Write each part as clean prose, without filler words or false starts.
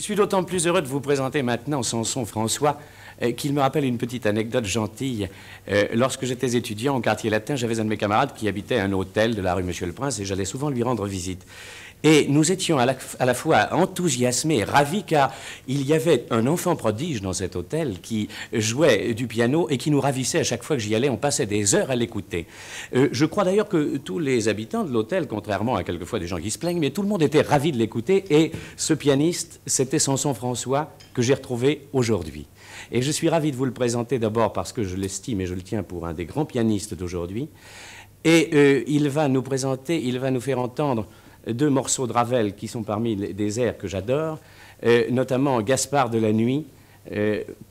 Je suis d'autant plus heureux de vous présenter maintenant Samson François qu'il me rappelle une petite anecdote gentille. Lorsque j'étais étudiant au quartier latin, j'avais un de mes camarades qui habitait un hôtel de la rue Monsieur-le-Prince et j'allais souvent lui rendre visite. Et nous étions à la fois enthousiasmés, ravis, car il y avait un enfant prodige dans cet hôtel qui jouait du piano et qui nous ravissait à chaque fois que j'y allais. On passait des heures à l'écouter. Je crois d'ailleurs que tous les habitants de l'hôtel, contrairement à quelquefois des gens qui se plaignent, mais tout le monde était ravi de l'écouter. Et ce pianiste, c'était Samson François que j'ai retrouvé aujourd'hui. Et je suis ravi de vous le présenter d'abord parce que je l'estime et je le tiens pour un des grands pianistes d'aujourd'hui. Et il va nous présenter, il va nous faire entendre deux morceaux de Ravel qui sont parmi des airs que j'adore, notamment Gaspard de la Nuit,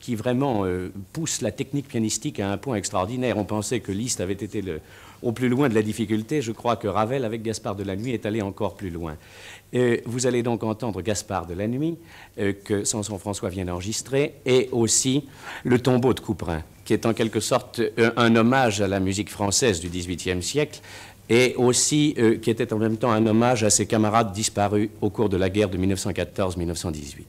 qui vraiment pousse la technique pianistique à un point extraordinaire. On pensait que Liszt avait été au plus loin de la difficulté. Je crois que Ravel, avec Gaspard de la Nuit, est allé encore plus loin. Vous allez donc entendre Gaspard de la Nuit, que Samson François vient d'enregistrer, et aussi Le Tombeau de Couperin, qui est en quelque sorte un hommage à la musique française du XVIIIe siècle, et aussi qui était en même temps un hommage à ses camarades disparus au cours de la guerre de 1914-1918.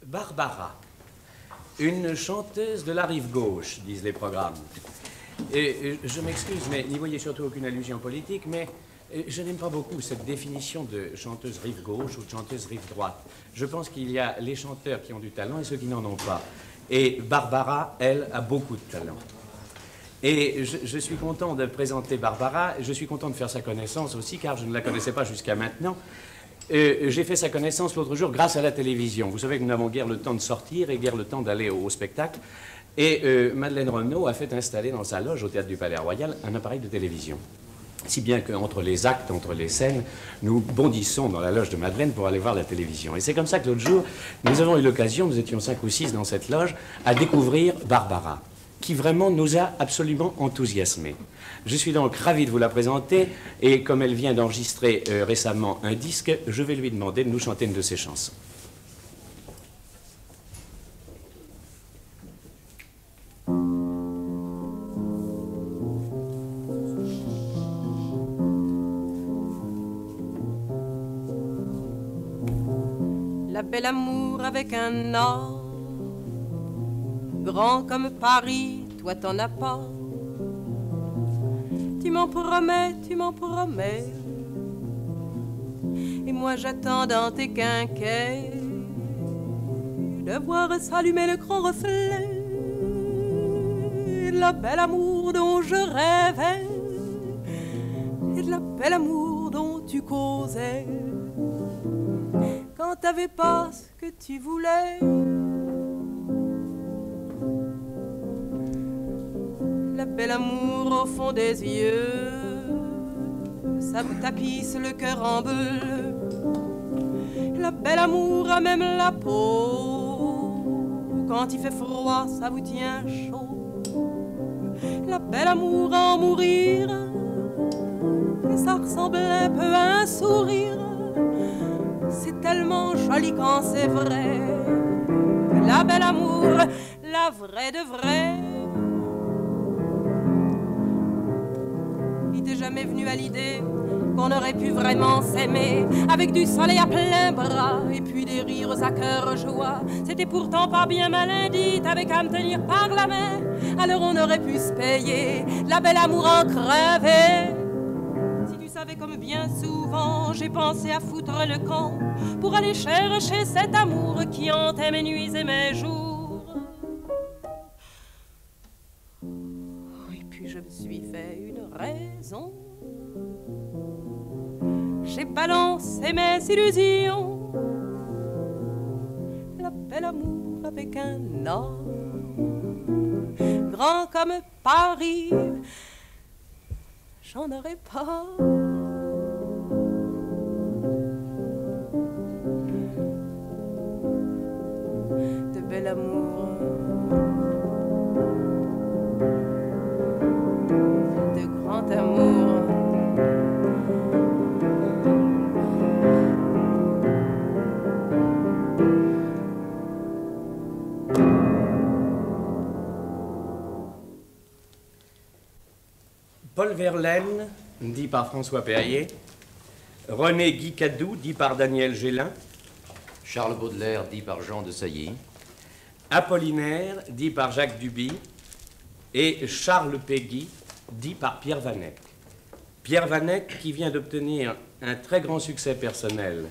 Barbara, une chanteuse de la rive gauche, disent les programmes. Et je m'excuse, mais n'y voyez surtout aucune allusion politique, mais je n'aime pas beaucoup cette définition de chanteuse rive gauche ou de chanteuse rive droite. Je pense qu'il y a les chanteurs qui ont du talent et ceux qui n'en ont pas. Et Barbara, elle, a beaucoup de talent. Et je suis content de présenter Barbara, je suis content de faire sa connaissance aussi, car je ne la connaissais pas jusqu'à maintenant. J'ai fait sa connaissance l'autre jour grâce à la télévision. Vous savez que nous n'avons guère le temps de sortir et guère le temps d'aller au spectacle. Et Madeleine Renaud a fait installer dans sa loge au Théâtre du Palais Royal un appareil de télévision. Si bien qu'entre les actes, entre les scènes, nous bondissons dans la loge de Madeleine pour aller voir la télévision. Et c'est comme ça que l'autre jour, nous avons eu l'occasion, nous étions 5 ou 6 dans cette loge, à découvrir Barbara, qui vraiment nous a absolument enthousiasmés. Je suis donc ravi de vous la présenter, et comme elle vient d'enregistrer récemment un disque, je vais lui demander de nous chanter une de ses chansons. La belle amour avec un A, grand comme Paris, toi t'en as pas. Tu m'en promets, et moi j'attends dans tes quinquets de voir s'allumer le grand reflet de la belle amour dont je rêvais et de la belle amour dont tu causais quand t'avais pas ce que tu voulais. La belle amour au fond des yeux, ça vous tapisse le cœur en bleu. La belle amour a même la peau, quand il fait froid, ça vous tient chaud. La belle amour à en mourir, ça ressemblait peu à un sourire. C'est tellement joli quand c'est vrai. La belle amour, la vraie de vraie. Il t'est jamais venu à l'idée qu'on aurait pu vraiment s'aimer avec du soleil à plein bras et puis des rires à cœur joie. C'était pourtant pas bien malin dit, t'avais qu'à me tenir par la main. Alors on aurait pu se payer la belle amour en crever. Si tu savais comme bien souvent j'ai pensé à foutre le camp pour aller chercher cet amour qui hantait mes nuits et mes jours. Et puis je me suis fait une raison. J'ai balancé mes illusions. La belle amour avec un A, grand comme Paris, j'en aurais pas. De bel amour, de grand amour. Paul Verlaine, dit par François Perrier. René Guicadou, dit par Daniel Gélin. Charles Baudelaire, dit par Jean de Sailly. Apollinaire, dit par Jacques Duby. Et Charles Péguy, dit par Pierre Van Eyck. Pierre Van Eyck qui vient d'obtenir un très grand succès personnel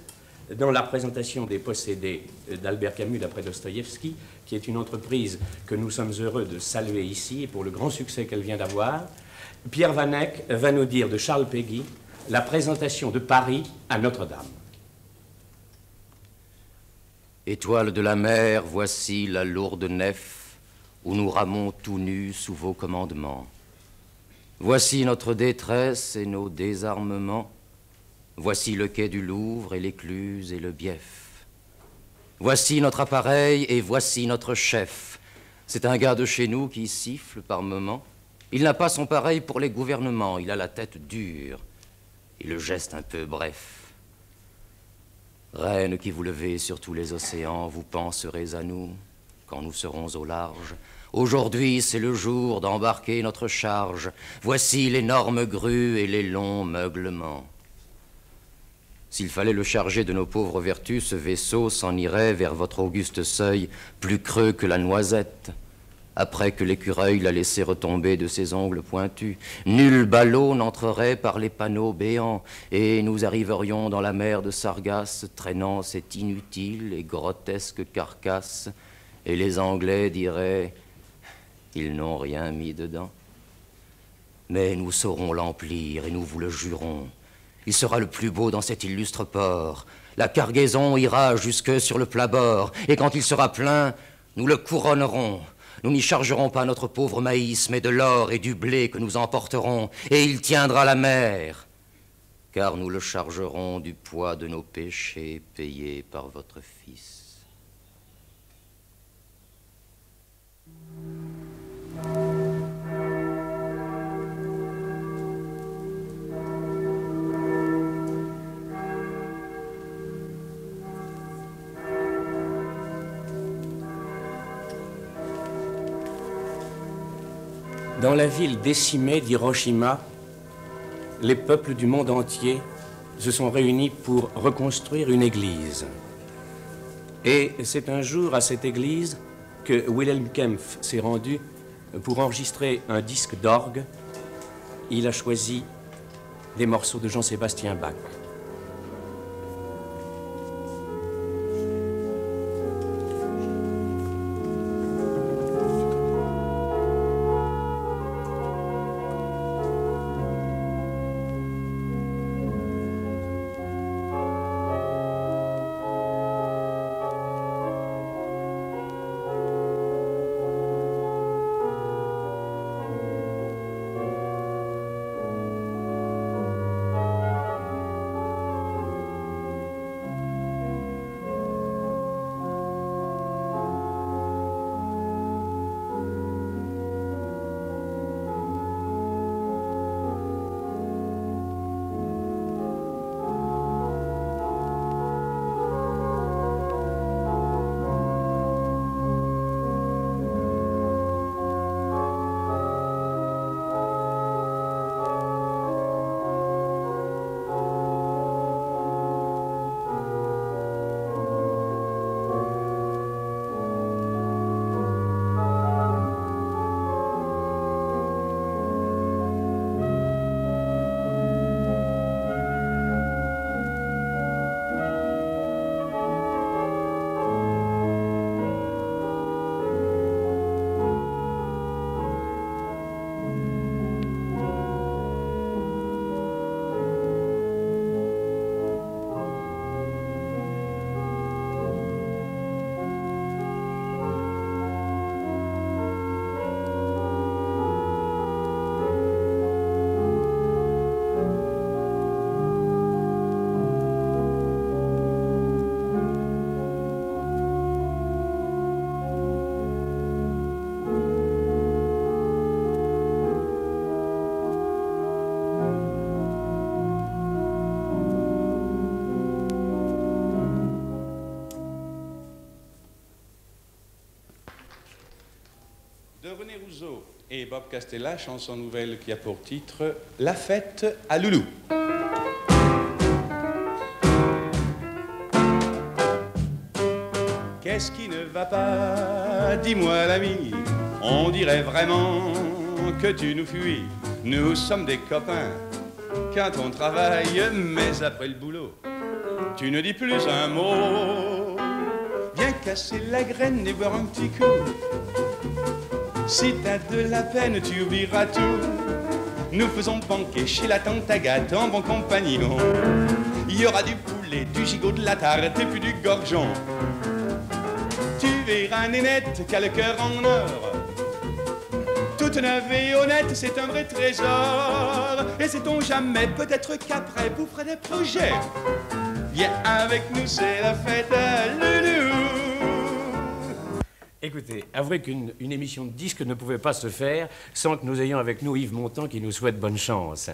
dans la présentation des Possédés d'Albert Camus d'après Dostoïevski, qui est une entreprise que nous sommes heureux de saluer ici pour le grand succès qu'elle vient d'avoir. Pierre Van Eyck va nous dire de Charles Péguy la présentation de Paris à Notre-Dame. Étoiles de la mer, voici la lourde nef où nous ramons tout nus sous vos commandements. Voici notre détresse et nos désarmements. Voici le quai du Louvre et l'écluse et le bief. Voici notre appareil et voici notre chef. C'est un gars de chez nous qui siffle par moments. Il n'a pas son pareil pour les gouvernements. Il a la tête dure et le geste un peu bref. Reine qui vous levez sur tous les océans, vous penserez à nous quand nous serons au large. Aujourd'hui, c'est le jour d'embarquer notre charge. Voici l'énorme grue et les longs meuglements. S'il fallait le charger de nos pauvres vertus, ce vaisseau s'en irait vers votre auguste seuil, plus creux que la noisette, après que l'écureuil l'a laissé retomber de ses ongles pointus. Nul ballot n'entrerait par les panneaux béants, et nous arriverions dans la mer de Sargasse, traînant cette inutile et grotesque carcasse, et les Anglais diraient « ils n'ont rien mis dedans ». Mais nous saurons l'emplir, et nous vous le jurons. Il sera le plus beau dans cet illustre port. La cargaison ira jusque sur le plat-bord, et quand il sera plein, nous le couronnerons. Nous n'y chargerons pas notre pauvre maïs, mais de l'or et du blé que nous emporterons, et il tiendra la mer, car nous le chargerons du poids de nos péchés payés par votre Fils. Dans la ville décimée d'Hiroshima, les peuples du monde entier se sont réunis pour reconstruire une église. Et c'est un jour à cette église que Wilhelm Kempff s'est rendu pour enregistrer un disque d'orgue. Il a choisi des morceaux de Jean-Sébastien Bach. De René Rousseau et Bob Castella, chanson nouvelle qui a pour titre « La fête à Loulou ». Qu'est-ce qui ne va pas? Dis-moi l'ami, on dirait vraiment que tu nous fuis. Nous sommes des copains quand on travaille, mais après le boulot, tu ne dis plus un mot. Viens casser la graine et boire un petit coup. Si t'as de la peine, tu oublieras tout. Nous faisons banquet chez la tante Agathe en bon compagnon. Il y aura du poulet, du gigot, de la tarte et puis du gorgeon. Tu verras Nénette qui a le cœur en or. Toute neuve et honnête, c'est un vrai trésor. Et sait-on jamais, peut-être qu'après vous ferez des projets. Viens avec nous, c'est la fête à Loulou. Écoutez, avouez qu'une émission de disque ne pouvait pas se faire sans que nous ayons avec nous Yves Montand qui nous souhaite bonne chance.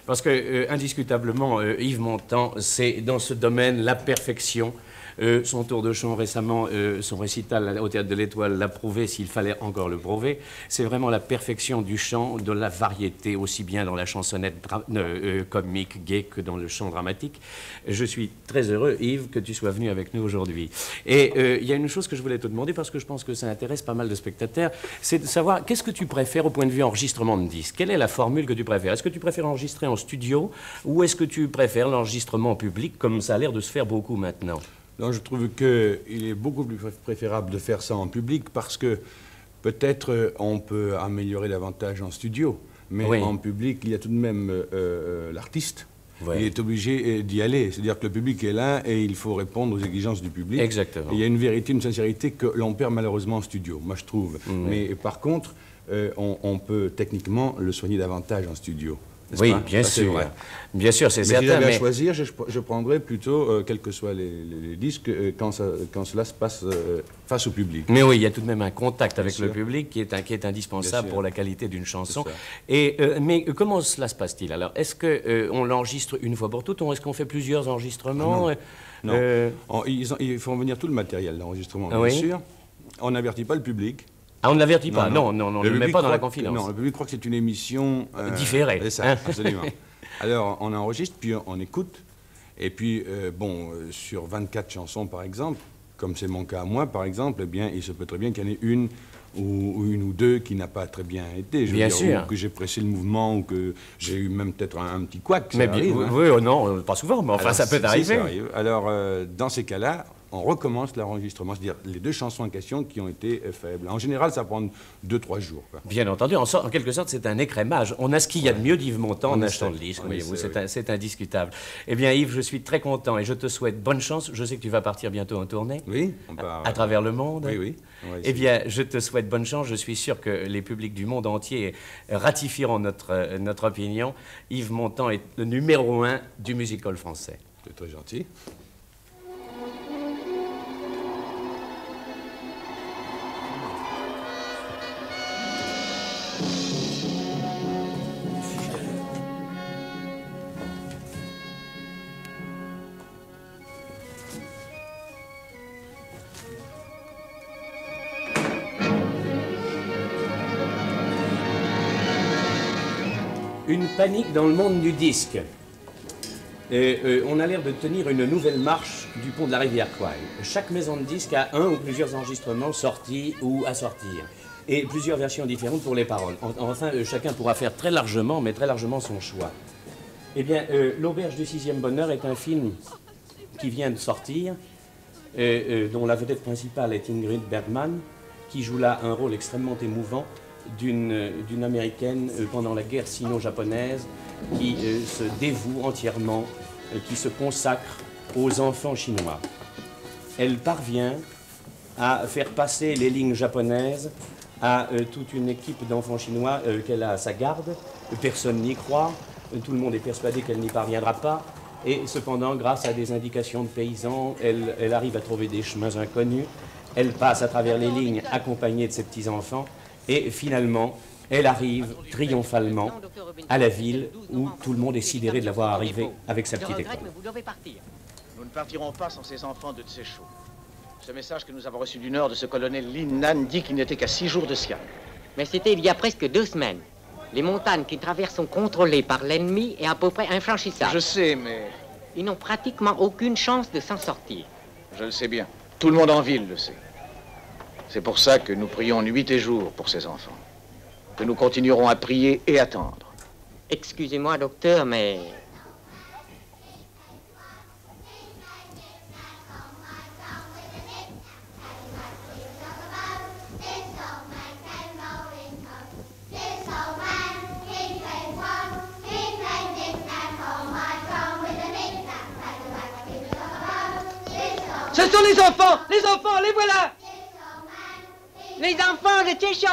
Parce que, indiscutablement, Yves Montand, c'est dans ce domaine la perfection. Son tour de chant récemment, son récital au Théâtre de l'Étoile l'a prouvé, s'il fallait encore le prouver. C'est vraiment la perfection du chant, de la variété, aussi bien dans la chansonnette comique, gaie, que dans le chant dramatique. Je suis très heureux, Yves, que tu sois venu avec nous aujourd'hui. Et il y a une chose que je voulais te demander, parce que je pense que ça intéresse pas mal de spectateurs, c'est de savoir qu'est-ce que tu préfères au point de vue enregistrement de disques. Quelle est la formule que tu préfères? Est-ce que tu préfères enregistrer en studio ou est-ce que tu préfères l'enregistrement en public, comme ça a l'air de se faire beaucoup maintenant? Non, je trouve qu'il est beaucoup plus préférable de faire ça en public parce que peut-être on peut améliorer davantage en studio, mais oui. En public, il y a tout de même l'artiste. Ouais. Il est obligé d'y aller. C'est-à-dire que le public est là et il faut répondre aux exigences du public. Exactement. Et il y a une vérité, une sincérité que l'on perd malheureusement en studio, moi je trouve. Mais par contre, on peut techniquement le soigner davantage en studio. Oui, pas? bien Ça, sûr. vrai. Bien sûr, c'est Mais certain. si j'avais Mais à choisir, je prendrais plutôt, quels que soient les disques, quand cela se passe face au public. Mais oui, il y a tout de même un contact avec Bien le sûr. public qui est indispensable Bien sûr. pour la qualité d'une chanson. C'est ça. Et, mais comment cela se passe-t-il alors? Est-ce qu'on l'enregistre une fois pour toutes ou est-ce qu'on fait plusieurs enregistrements? Non. Ils font venir tout le matériel d'enregistrement, bien oui. sûr. On n'avertit pas le public. Ah, on ne l'avertit pas? Non, on ne le met public pas dans la croit confidence. Non, le public croit que c'est une émission... Différée. C'est ça, absolument. Alors, on enregistre, puis on écoute. Et puis, sur 24 chansons, par exemple, comme c'est mon cas à moi, par exemple, eh bien, il se peut très bien qu'il y en ait une ou deux qui n'a pas très bien été. Je veux Bien dire, sûr. Ou que j'ai pressé le mouvement, ou que j'ai eu même peut-être un petit couac. Mais Ça arrive, bien, hein. oui, non, pas souvent, mais enfin, Alors, ça peut si, arriver. ça arrive. Alors, dans ces cas-là, on recommence l'enregistrement, c'est-à-dire les deux chansons en question qui ont été faibles. En général, ça prend 2-3 jours. Quoi. Bien entendu, en quelque sorte, c'est un écrémage. On a ce qu'il y a de mieux d'Yves Montand en achetant le disque, voyez-vous, c'est indiscutable. Eh bien, Yves, je suis très content et je te souhaite bonne chance. Je sais que tu vas partir bientôt en tournée. Oui, on part, à travers le monde. Oui, oui. Eh bien, je te souhaite bonne chance. Je suis sûr que les publics du monde entier ratifieront notre opinion. Yves Montand est le numéro 1 du music-hall français. C'est très gentil. Une panique dans le monde du disque. On a l'air de tenir une nouvelle marche du pont de la rivière Kwai. Chaque maison de disque a un ou plusieurs enregistrements sortis ou à sortir. Et plusieurs versions différentes pour les paroles. Enfin, chacun pourra faire très largement, mais très largement son choix. Eh bien, L'Auberge du Sixième Bonheur est un film qui vient de sortir, dont la vedette principale est Ingrid Bergman, qui joue là un rôle extrêmement émouvant d'une Américaine pendant la guerre sino-japonaise qui se dévoue entièrement, qui se consacre aux enfants chinois. Elle parvient à faire passer les lignes japonaises à toute une équipe d'enfants chinois qu'elle a à sa garde. Personne n'y croit, tout le monde est persuadé qu'elle n'y parviendra pas. Et cependant, grâce à des indications de paysans, elle arrive à trouver des chemins inconnus. Elle passe à travers les lignes accompagnée de ses petits-enfants. Et finalement, elle arrive triomphalement à la ville où tout le monde est sidéré de la voir arriver avec sa petite école. Nous ne partirons pas sans ces enfants de Tséchou. Ce message que nous avons reçu du nord de ce colonel Lin Nan dit qu'il n'était qu'à 6 jours de Xi'an. Mais c'était il y a presque 2 semaines. Les montagnes qu'ils traversent sont contrôlées par l'ennemi et à peu près infranchissables. Je sais, mais... Ils n'ont pratiquement aucune chance de s'en sortir. Je le sais bien. Tout le monde en ville le sait. C'est pour ça que nous prions nuit et jour pour ces enfants. Que nous continuerons à prier et attendre. Excusez-moi, docteur, mais... Ce sont les enfants, les voilà. Les enfants de Tséchou!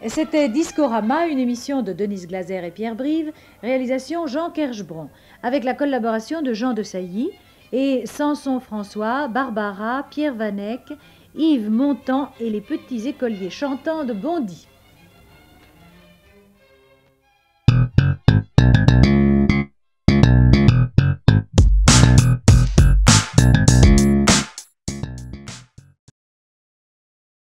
C'était Discorama, une émission de Denise Glaser et Pierre Brive, réalisation Jean Kerschbron, avec la collaboration de Jean de Sailly et Samson François, Barbara, Pierre Vanek, Yves Montand et les petits écoliers chantants de Bondy.